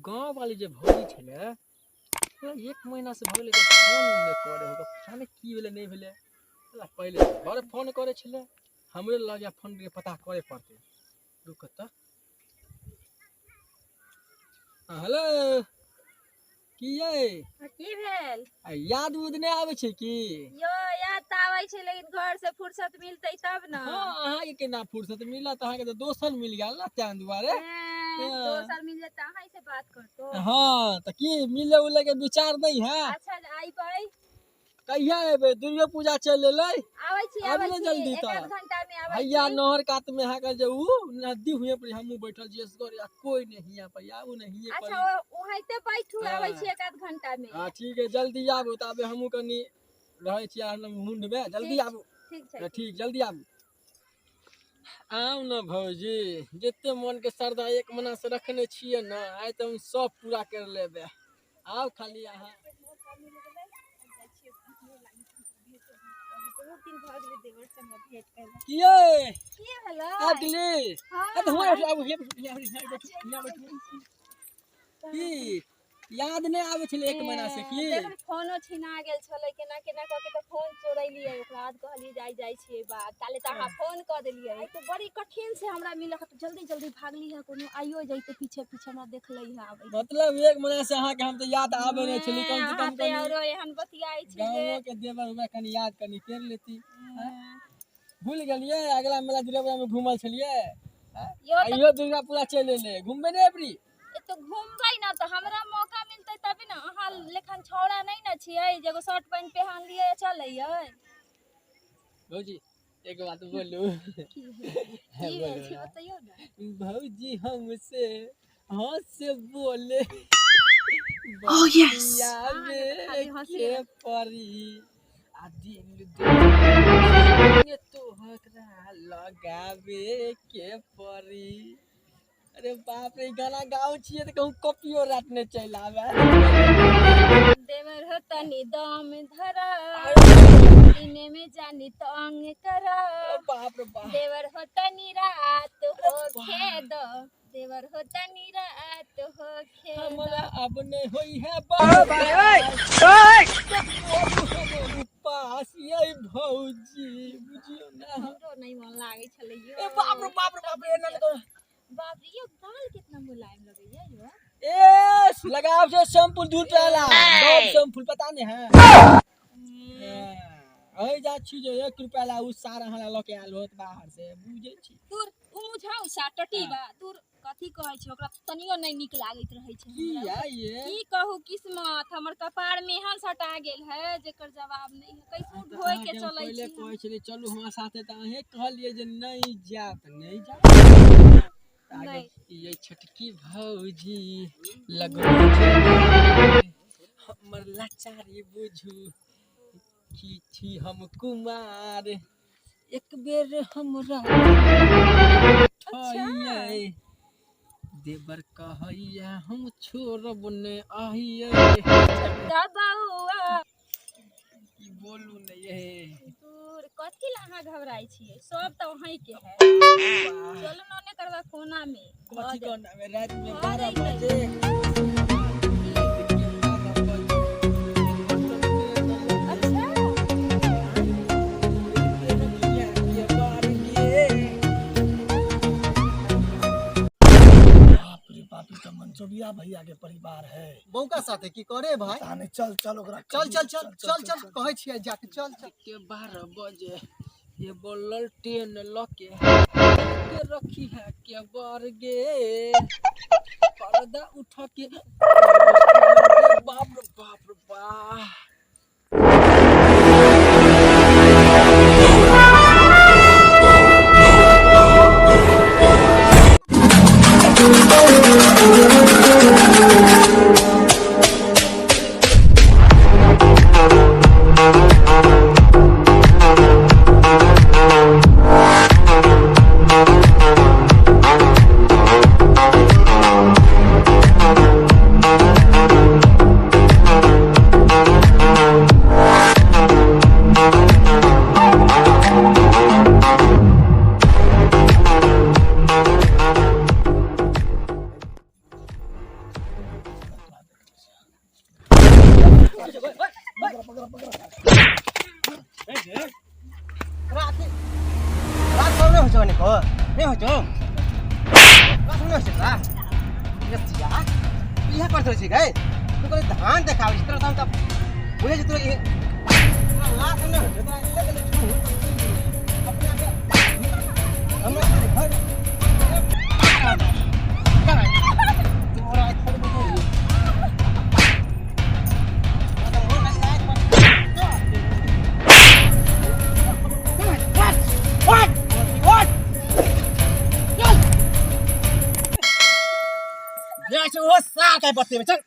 गाँव वाली जे भौजी छलै एक महीना से भगले फोन नहीं करे होगा पता नहीं की भेले नहीं भेले पहले बड़े फोन करे छलै हमरे लगे फोन के पता करे पड़ते रुक त हेलो की ये की भेल याद उद नहीं आवे छे की यो याद त आवे छे लेकिन घर से फुर्सत मिलते तब न। हां अहाँ के केना फुर्सत मिलत अहाँ के तो दोसन मिल गेल ना तां दुआरे दोसर मिल जाता अहाँ से बात करतो। हां त की मिले उले के विचार नहीं है। अच्छा आई पई कहिया एबे दुर्गा पूजा चल ले आवे छी जल्दी एक त आध घंटा में आवे भैया नहर कात में हाकल जे उ नदी हुए पर हमहु बैठल छी असगर या कोई नहीं है पर आबू नहीं है। अच्छा ओहाइते बैठू आवे छी एक आध घंटा में। हां ठीक है जल्दी आबू तबे हमहु कनी रहै छी मुंड में जल्दी आबू। ठीक छै ठीक जल्दी आबू आउ न भौजी जते मन के श्रद्धा एक महीना से रखने छिए न आइ त हम सब पूरा कर लेबे आओ खाली अहाँ किए की भेलो अगली अब हुआ अब ये की याद नहीं आवे छले एक महीना से की देखन फोनो छिना गेल छले केना केना क के त फोन चोरैलिए ओकरा बाद कहलिए जाई छिए बात ताले त अहाँ फोन क देलिए तो बड़ी कठिन से हमरा मिलक त जल्दी जल्दी भागली है कोनो आइयो जइते पीछे पीछे ना देखलई है आबै मतलब एक महीना से अहाँ के हम त याद आवे नहीं छली कम से कम कनी औरो एहन बतियाई छी गांव के देवर में कनी याद कनी कर लेती भूल गेलिए अगला मेला दुर्गा में घूमल छलिए आइयो दुर्गा पूजा चले ले घूमबे नहीं एबरी तो घूमबै ना तो हमरा मौका मिलते तभी ना अहाँ लेखन छौड़ा नहीं ना छिए जेगो शर्ट पैंट पहन लिए चलैयै भौजी एक बात बोलू की भेल छै बताइयो ना भौजी हमसे हाथ से बोले Oh, yes. के परी आ दिल तो हकरा लगावे के परी। अरे बाप रे गाना गाओ छिए त कहूं कॉपियो रातने चल आवे देवर हो तनी दम धरा दिने में जानी तंग करा बाप रे बाप देवर हो तनी रात हो खेद देवर हो तनी रात हो खेद हमरा अब नहीं होई है बाप ओए पास ये भौजी बुझियो ना हमरो नहीं मन लागे छले यो ए बाप रे एना तो बाप रे यो गाल कितना मुलायम लगैया यो ए लगाव से शैम्पू दूध पेला डब शैम्पू पता नहीं है ओए जा छी जे 1 रुपया ला उ सारा हमरा ल के आल होत बाहर से बुझे छी दूर उ मुझाउ सा टटी बा दूर कथी कहै छै ओकरा तनियो नहीं निक लागैत रहै छै की हमरा ये की कहू किस्मत हमर कपार में हन सटा गेल है जेकर जवाब नहीं है कैसो ढोय के चलै छी पहले कहै छली चलू हमरा साथे त अहे कहलिए जे नहीं जात नहीं जा आगे ये छोटकी भौजी लगो हमर लाचारी बुझू की छी हम कुमार एक बेर हमरा ठइए देवर कहैया हम छोड़ब ने आइए दबाउआ की बोलू नहीं है दूर कथी ला अहाँ घबराई छिए सब त वहीं के है चलो नने करवा कोना में कथी कोना में रात में 12 बजे मनसुबिया भैया के परिवार है बौका साथे की करे भाई ताने चल चल ओकरा चल कहै छियै जाके चल के 12 बजे ये बोलल ट्रेन लके रखी है के बर गे पर्दा उठा के बाप रे बाप रात कौन हो जो निको नहीं हो जो रात नहीं हो सकता ये चिया ये करते छी गए तू कोई धान देखाव इस तरह तब बुझे जो ये रात नहीं हो जो अपने हम घर वो साल का बत्ती में चल